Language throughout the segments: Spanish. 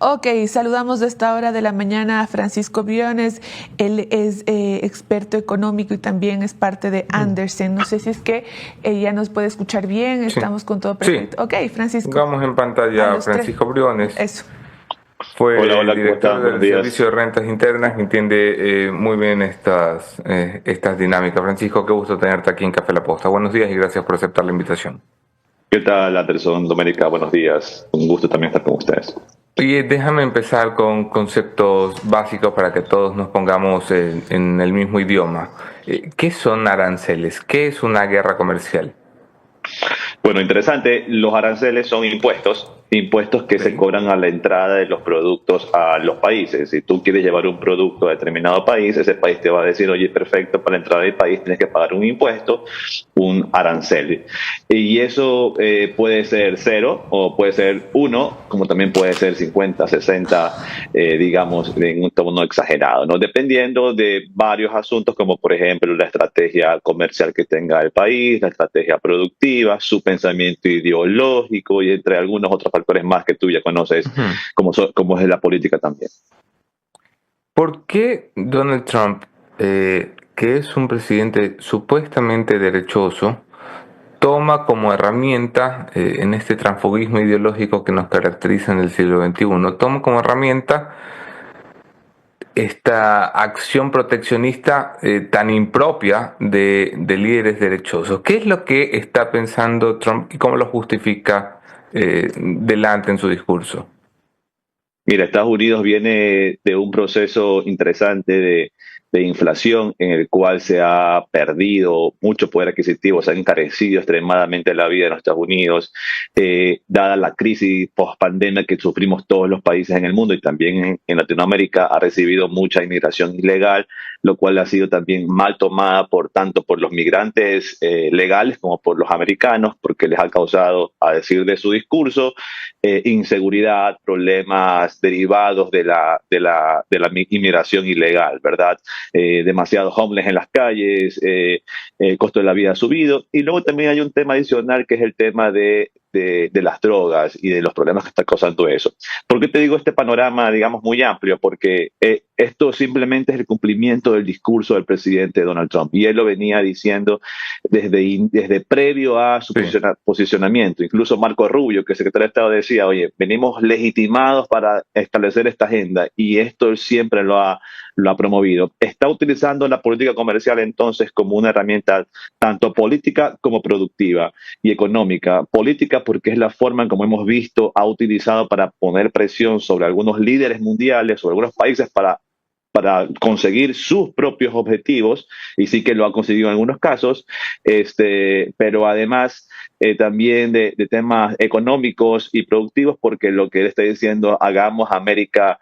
Ok, saludamos de esta hora de la mañana a Francisco Briones. Él es experto económico y también es parte de Andersen. No sé si es que ya nos puede escuchar bien, Sí, estamos con todo sí. perfecto. Ok, Francisco. Pongamos en A pantalla a los tres. Francisco Briones. Eso. Fue Hola, el hola, ¿cómo director están? Buenos del Servicio días. de Rentas Internas y entiende muy bien estas dinámicas. Francisco, qué gusto tenerte aquí en Café La Posta. Buenos días y gracias por aceptar la invitación. ¿Qué tal, Anderson, Doménica? Buenos días. Un gusto también estar con ustedes. Oye, déjame empezar con conceptos básicos para que todos nos pongamos en el mismo idioma. ¿Qué son aranceles? ¿Qué es una guerra comercial? Bueno, interesante. Los aranceles son impuestos que se Ok. cobran a la entrada de los productos a los países. Si tú quieres llevar un producto a determinado país, ese país te va a decir, oye, perfecto, para entrar al país tienes que pagar un impuesto, un arancel. Y eso puede ser 0 o puede ser 1, como también puede ser 50, 60, digamos, en un tono exagerado, ¿no? Dependiendo de varios asuntos, como por ejemplo la estrategia comercial que tenga el país, la estrategia productiva, su pensamiento ideológico y entre algunos otros factores más que tú ya conoces, Ujú. como es la política también. ¿Por qué Donald Trump, que es un presidente supuestamente derechoso, toma como herramienta, en este transfugismo ideológico que nos caracteriza en el siglo XXI, toma como herramienta esta acción proteccionista tan impropia de líderes derechosos? ¿Qué es lo que está pensando Trump y cómo lo justifica delante en su discurso? Mira, Estados Unidos viene de un proceso interesante de inflación en el cual se ha perdido mucho poder adquisitivo, se ha encarecido extremadamente la vida en los Estados Unidos, dada la crisis post-pandemia que sufrimos todos los países en el mundo y también en Latinoamérica, ha recibido mucha inmigración ilegal, lo cual ha sido también mal tomada por tanto por los migrantes legales como por los americanos, porque les ha causado, a decir de su discurso, inseguridad, problemas derivados de la inmigración ilegal, ¿verdad? Demasiados homeless en las calles, el costo de la vida ha subido. Y luego también hay un tema adicional que es el tema de las drogas y de los problemas que está causando eso. ¿Por qué te digo este panorama, digamos, muy amplio? Porque esto simplemente es el cumplimiento del discurso del presidente Donald Trump. Y él lo venía diciendo desde previo a su Sí. posicionamiento. Incluso Marco Rubio, que es secretario de Estado, decía, oye, venimos legitimados para establecer esta agenda y esto él siempre lo ha promovido. Está utilizando la política comercial entonces como una herramienta tanto política como productiva y económica. Política porque es la forma en como hemos visto ha utilizado para poner presión sobre algunos líderes mundiales, sobre algunos países para conseguir sus propios objetivos, y sí que lo ha conseguido en algunos casos, pero además también de temas económicos y productivos, porque lo que él está diciendo, hagamos América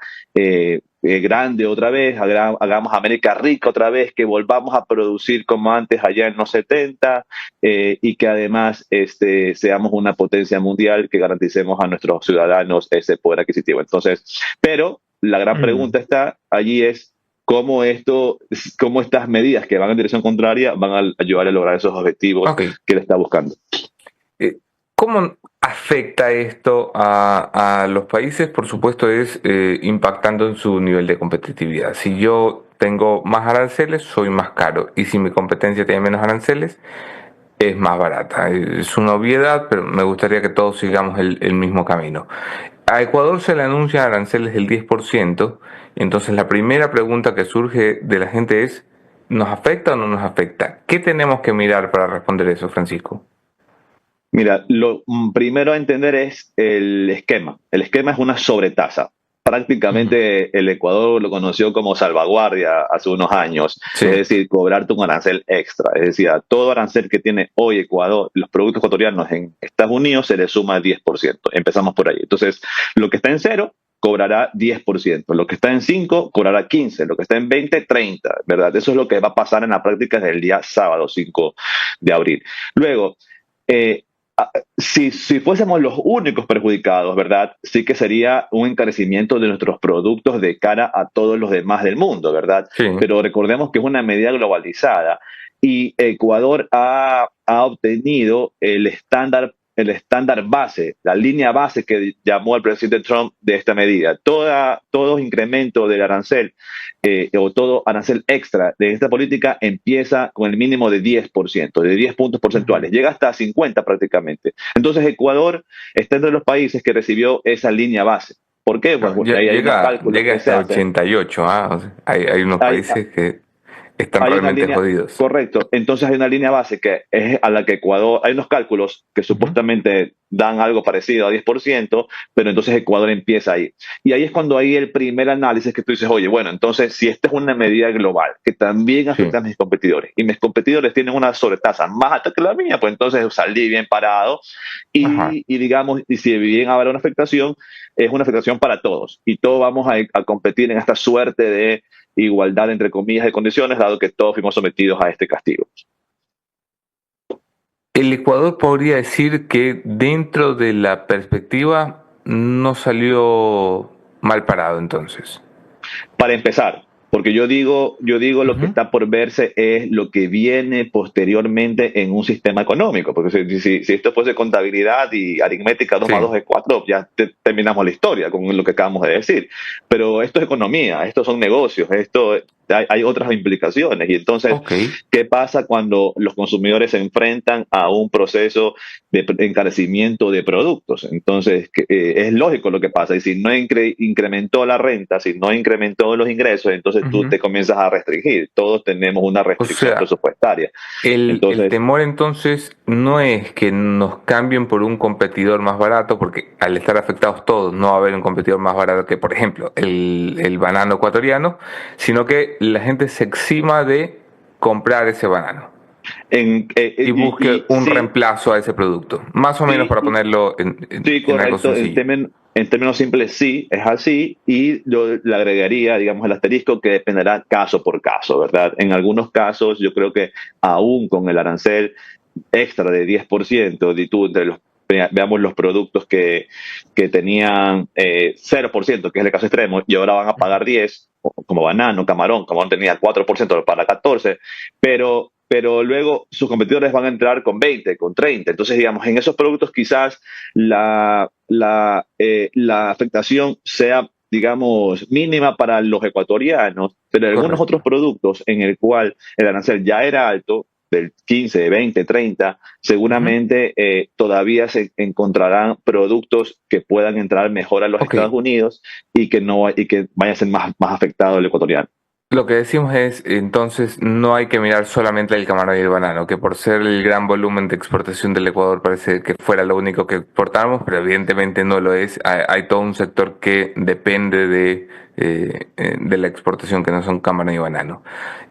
grande otra vez, hagamos América rica otra vez, que volvamos a producir como antes allá en los 70, y que además seamos una potencia mundial, que garanticemos a nuestros ciudadanos ese poder adquisitivo. Entonces, pero la gran pregunta está allí es cómo estas medidas que van en dirección contraria van a ayudar a lograr esos objetivos Ok. que él está buscando. ¿Cómo afecta esto a los países? Por supuesto, es impactando en su nivel de competitividad. Si yo tengo más aranceles, soy más caro. Y si mi competencia tiene menos aranceles, es más barata. Es una obviedad, pero me gustaría que todos sigamos el mismo camino. A Ecuador se le anuncian aranceles del 10%. Entonces la primera pregunta que surge de la gente es, ¿nos afecta o no nos afecta? ¿Qué tenemos que mirar para responder eso, Francisco? Mira, lo primero a entender es el esquema. El esquema es una sobretasa. Ujú. Prácticamente el Ecuador lo conoció como salvaguardia hace unos años, Sí. es decir, cobrarte un arancel extra. Es decir, a todo arancel que tiene hoy Ecuador, los productos ecuatorianos en Estados Unidos se le suma el 10%. Empezamos por ahí. Entonces, lo que está en 0 cobrará 10%, lo que está en 5 cobrará 15%, lo que está en 20, 30%, ¿verdad? Eso es lo que va a pasar en la práctica desde el día sábado 5 de abril. Luego, eh, si fuésemos los únicos perjudicados, ¿verdad? Sí que sería un encarecimiento de nuestros productos de cara a todos los demás del mundo, ¿verdad? Sí. Pero recordemos que es una medida globalizada y Ecuador ha obtenido el estándar el estándar base, la línea base que llamó el presidente Trump de esta medida. Todo incremento del arancel o todo arancel extra de esta política empieza con el mínimo de 10%, de 10 puntos porcentuales, llega hasta 50 prácticamente. Entonces Ecuador está entre los países que recibió esa línea base. ¿Por qué? Pues porque ahí hay unos cálculos llega que se hasta hacen. 88, ¿ah? O sea, hay unos Hay, países que están hay una realmente línea, jodidos. correcto, entonces hay una línea base que es a la que Ecuador, hay unos cálculos que supuestamente dan algo parecido a 10%, pero entonces Ecuador empieza ahí. Y ahí es cuando hay el primer análisis que tú dices, oye, bueno, entonces si esta es una medida global que también afecta a mis competidores y mis competidores tienen una sobretasa más alta que la mía, pues entonces salí bien parado y digamos, y si bien habrá una afectación, es una afectación para todos y todos vamos a competir en esta suerte de igualdad entre comillas de condiciones, dado que todos fuimos sometidos a este castigo. El Ecuador podría decir que dentro de la perspectiva no salió mal parado entonces. Para empezar, porque yo digo lo que está por verse es lo que viene posteriormente en un sistema económico, porque si esto fuese contabilidad y aritmética 2 más 2 es 4, ya terminamos la historia con lo que acabamos de decir. Pero esto es economía, estos son negocios, hay otras implicaciones. Y entonces, ¿qué pasa cuando los consumidores se enfrentan a un proceso de encarecimiento de productos? Entonces, es lógico lo que pasa. Y si no incrementó la renta, si no incrementó los ingresos, entonces tú te comienzas a restringir. Todos tenemos una restricción presupuestaria. El temor entonces no es que nos cambien por un competidor más barato, porque al estar afectados todos no va a haber un competidor más barato que, por ejemplo, el banano ecuatoriano, sino que la gente se exima de comprar ese banano y busque un reemplazo a ese producto, más o menos para ponerlo en algo sencillo. En términos simples, sí, es así, y yo le agregaría, digamos, el asterisco que dependerá caso por caso, ¿verdad? En algunos casos, yo creo que aún con el arancel extra de 10%, veamos los productos que tenían 0%, que es el caso extremo, y ahora van a pagar 10%, como banano, camarón tenía 4%, para 14%, pero luego sus competidores van a entrar con 20, con 30. Entonces, digamos, en esos productos quizás la afectación sea, digamos, mínima para los ecuatorianos, pero en algunos otros productos en el cual el arancel ya era alto, del 15, 20, 30, seguramente todavía se encontrarán productos que puedan entrar mejor a los Estados Unidos y que vaya a ser más afectado el ecuatoriano. Lo que decimos es, entonces, no hay que mirar solamente el camarón y el banano, que por ser el gran volumen de exportación del Ecuador parece que fuera lo único que exportamos, pero evidentemente no lo es. Hay todo un sector que depende de la exportación, que no son camarón y banano.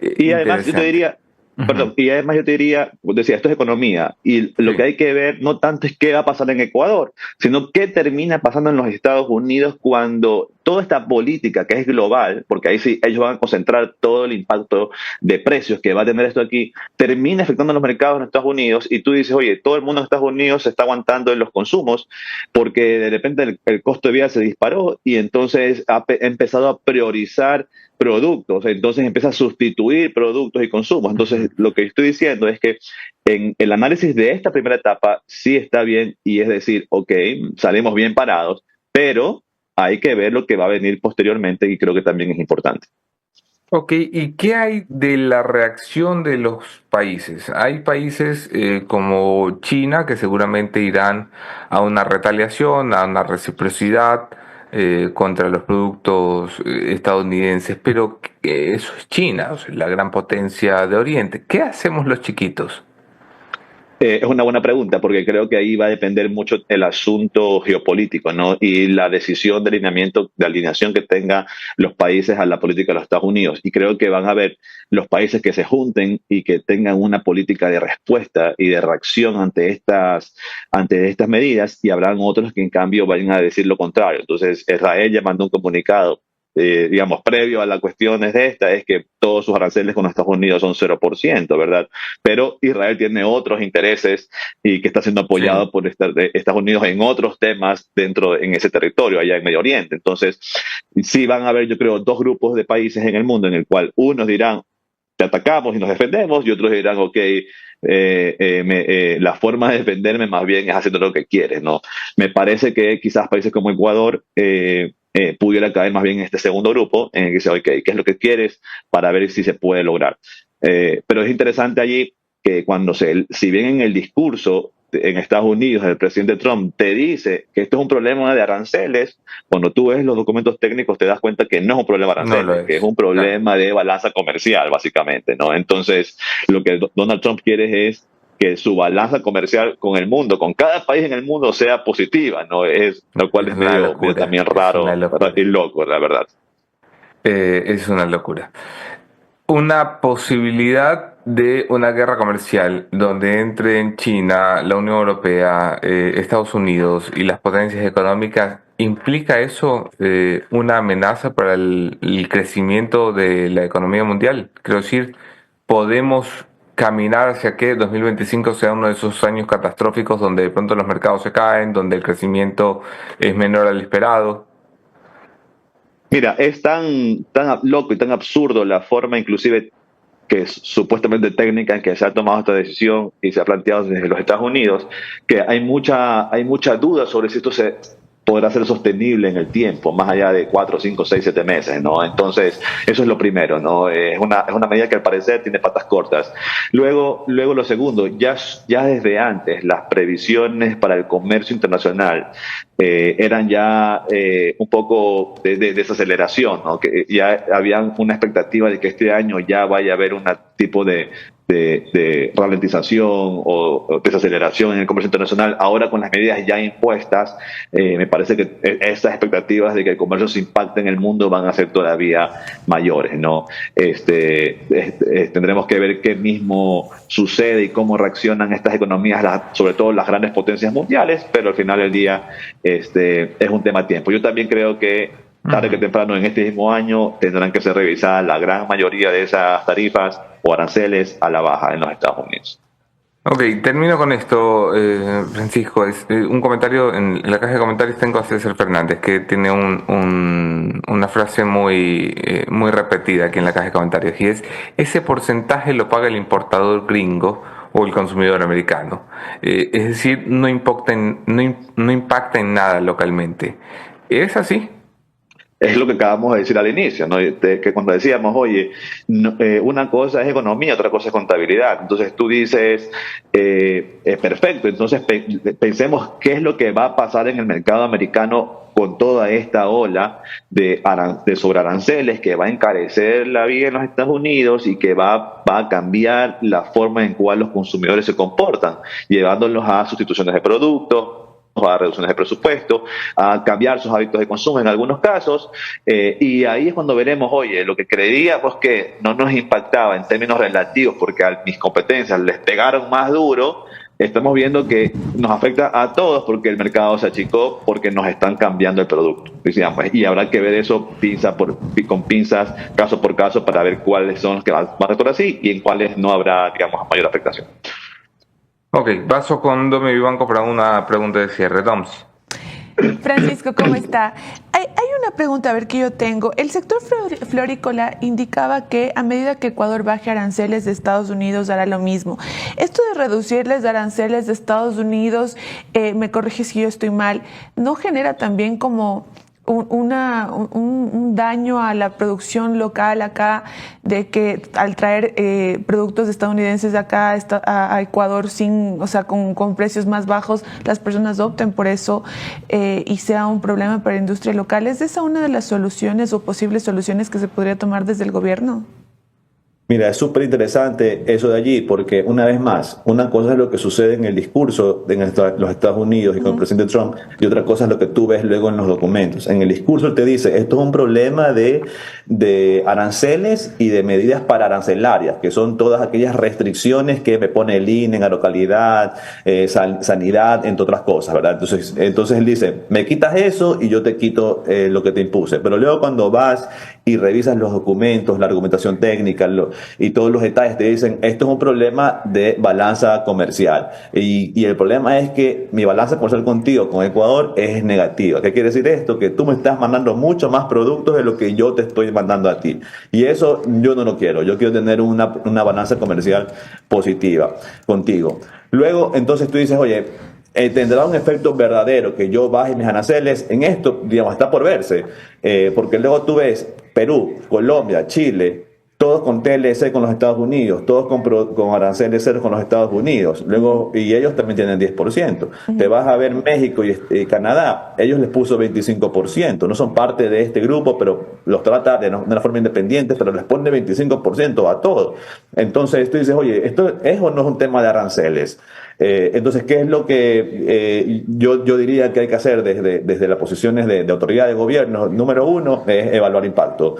Y además yo te diría, perdón, y además yo te diría, decía, esto es economía, y lo que hay que ver no tanto es qué va a pasar en Ecuador, sino qué termina pasando en los Estados Unidos cuando toda esta política que es global, porque ahí sí ellos van a concentrar todo el impacto de precios que va a tener esto aquí, termina afectando a los mercados en Estados Unidos, y tú dices, oye, todo el mundo en Estados Unidos se está aguantando en los consumos, porque de repente el costo de vida se disparó, y entonces ha empezado a priorizar productos, entonces empieza a sustituir productos y consumos. Entonces, lo que estoy diciendo es que en el análisis de esta primera etapa sí está bien, y es decir, ok, salimos bien parados, pero hay que ver lo que va a venir posteriormente, y creo que también es importante. Ok, ¿y qué hay de la reacción de los países? Hay países como China que seguramente irán a una retaliación, a una reciprocidad contra los productos estadounidenses, pero eso es China, o sea, la gran potencia de Oriente. ¿Qué hacemos los chiquitos? Es una buena pregunta, porque creo que ahí va a depender mucho el asunto geopolítico, ¿no? Y la decisión de alineación que tengan los países a la política de los Estados Unidos. Y creo que van a haber los países que se junten y que tengan una política de respuesta y de reacción ante estas medidas, y habrán otros que en cambio vayan a decir lo contrario. Entonces, Israel ya mandó un comunicado, digamos, previo a las cuestiones es que todos sus aranceles con Estados Unidos son 0%, ¿verdad? Pero Israel tiene otros intereses y que está siendo apoyado por Estados Unidos en otros temas en ese territorio, allá en Medio Oriente. Entonces, sí van a haber, yo creo, dos grupos de países en el mundo en el cual unos dirán, te atacamos y nos defendemos, y otros dirán, ok, la forma de defenderme más bien es haciendo lo que quieres, ¿no? Me parece que quizás países como Ecuador pudiera caer más bien en este segundo grupo, en el que dice, ok, ¿qué es lo que quieres? Para ver si se puede lograr. Pero es interesante allí que si bien en el discurso en Estados Unidos el presidente Trump te dice que esto es un problema de aranceles, cuando tú ves los documentos técnicos te das cuenta que no es un problema de aranceles, No lo es. que es un problema de balanza comercial, básicamente, ¿no? Entonces, lo que Donald Trump quiere es que su balanza comercial con el mundo, con cada país en el mundo, sea positiva, ¿no? Lo cual es medio también raro y loco, la verdad. Es una locura. Una posibilidad de una guerra comercial donde entren China, la Unión Europea, Estados Unidos y las potencias económicas, ¿implica eso una amenaza para el crecimiento de la economía mundial? Quiero decir, ¿podemos caminar hacia que 2025 sea uno de esos años catastróficos donde de pronto los mercados se caen, donde el crecimiento es menor al esperado? Mira, es tan loco y tan absurdo la forma inclusive que es supuestamente técnica en que se ha tomado esta decisión y se ha planteado desde los Estados Unidos, que hay mucha duda sobre si esto se podrá ser sostenible en el tiempo, más allá de 4, 5, 6, 7 meses, ¿no? Entonces, eso es lo primero, ¿no? Es una medida que al parecer tiene patas cortas. Luego lo segundo, ya desde antes, las previsiones para el comercio internacional eran ya un poco de desaceleración, ¿no? Que ya habían una expectativa de que este año ya vaya a haber un tipo de ralentización o desaceleración en el comercio internacional. Ahora con las medidas ya impuestas, me parece que esas expectativas de que el comercio se impacte en el mundo van a ser todavía mayores, ¿no? Tendremos que ver qué mismo sucede y cómo reaccionan estas economías, sobre todo las grandes potencias mundiales, pero al final del día es un tema a tiempo. Yo también creo que tarde que temprano en este mismo año tendrán que ser revisadas la gran mayoría de esas tarifas o aranceles a la baja en los Estados Unidos. Ok, termino con esto, Francisco. Un comentario en la caja de comentarios tengo a César Fernández, que tiene una frase muy repetida aquí en la caja de comentarios, y es: ese porcentaje lo paga el importador gringo o el consumidor americano. Es decir, no impacta en nada localmente. ¿Es así? Es lo que acabamos de decir al inicio, ¿no? Que cuando decíamos, oye, una cosa es economía, otra cosa es contabilidad. Entonces tú dices, perfecto, entonces pensemos qué es lo que va a pasar en el mercado americano con toda esta ola de sobrearanceles que va a encarecer la vida en los Estados Unidos y que va a cambiar la forma en cual los consumidores se comportan, llevándolos a sustituciones de productos, a reducciones de presupuesto, a cambiar sus hábitos de consumo en algunos casos, y ahí es cuando veremos, oye, lo que creíamos que no nos impactaba en términos relativos porque a mis competencias les pegaron más duro, estamos viendo que nos afecta a todos porque el mercado se achicó, porque nos están cambiando el producto, digamos, y habrá que ver eso con pinzas, caso por caso, para ver cuáles son los que van a actuar así y en cuáles no habrá, digamos, mayor afectación. Ok, paso con Domi Vivanco para una pregunta de cierre. Doms. Francisco, ¿cómo está? Hay una pregunta, a ver, que yo tengo. El sector florícola indicaba que a medida que Ecuador baje aranceles de Estados Unidos hará lo mismo. Esto de reducirles aranceles de Estados Unidos, me corrige si yo estoy mal, ¿no genera también como un daño a la producción local acá, de que al traer productos estadounidenses acá a Ecuador con precios más bajos, las personas opten por eso y sea un problema para la industria local? ¿Es esa una de las soluciones o posibles soluciones que se podría tomar desde el gobierno? Mira, es súper interesante eso de allí, porque una vez más, una cosa es lo que sucede en el discurso de los Estados Unidos y con el presidente Trump, y otra cosa es lo que tú ves luego en los documentos. En el discurso él te dice, esto es un problema de aranceles y de medidas pararancelarias, que son todas aquellas restricciones que me pone el INE en agrocalidad, sanidad, entre otras cosas, ¿verdad? Entonces él dice, me quitas eso y yo te quito lo que te impuse. Pero luego cuando vas y revisas los documentos, la argumentación técnica, y todos los detalles te dicen, esto es un problema de balanza comercial. Y el problema es que mi balanza comercial contigo, con Ecuador, es negativa. ¿Qué quiere decir esto? Que tú me estás mandando mucho más productos de lo que yo te estoy mandando a ti. Y eso yo no lo quiero. Yo quiero tener una balanza comercial positiva contigo. Luego, entonces tú dices, oye, tendrá un efecto verdadero que yo baje mis aranceles. En esto, digamos, está por verse, porque luego tú ves Perú, Colombia, Chile, todos con TLC con los Estados Unidos, todos con aranceles cero con los Estados Unidos, luego, y ellos también tienen 10%. Te vas a ver México y Canadá, ellos les puso 25%, no son parte de este grupo, pero los trata de una forma independiente, pero les pone 25% a todo. Entonces tú dices, oye, ¿esto es o no es un tema de aranceles? Entonces, ¿qué es lo que yo diría que hay que hacer desde las posiciones de autoridad de gobierno? Número uno es evaluar impacto.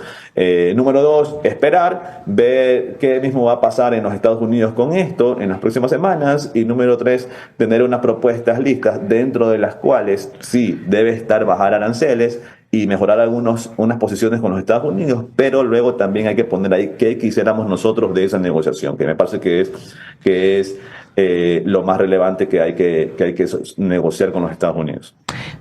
Número dos, esperar, ver qué mismo va a pasar en los Estados Unidos con esto en las próximas semanas. Y número tres, tener unas propuestas listas dentro de las cuales sí debe estar bajar aranceles y mejorar unas posiciones con los Estados Unidos, pero luego también hay que poner ahí qué quisiéramos nosotros de esa negociación, que me parece que es lo más relevante que hay que negociar con los Estados Unidos.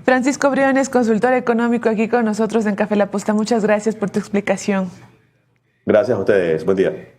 Francisco Briones, consultor económico, aquí con nosotros en Café La Posta. Muchas gracias por tu explicación. Gracias a ustedes. Buen día.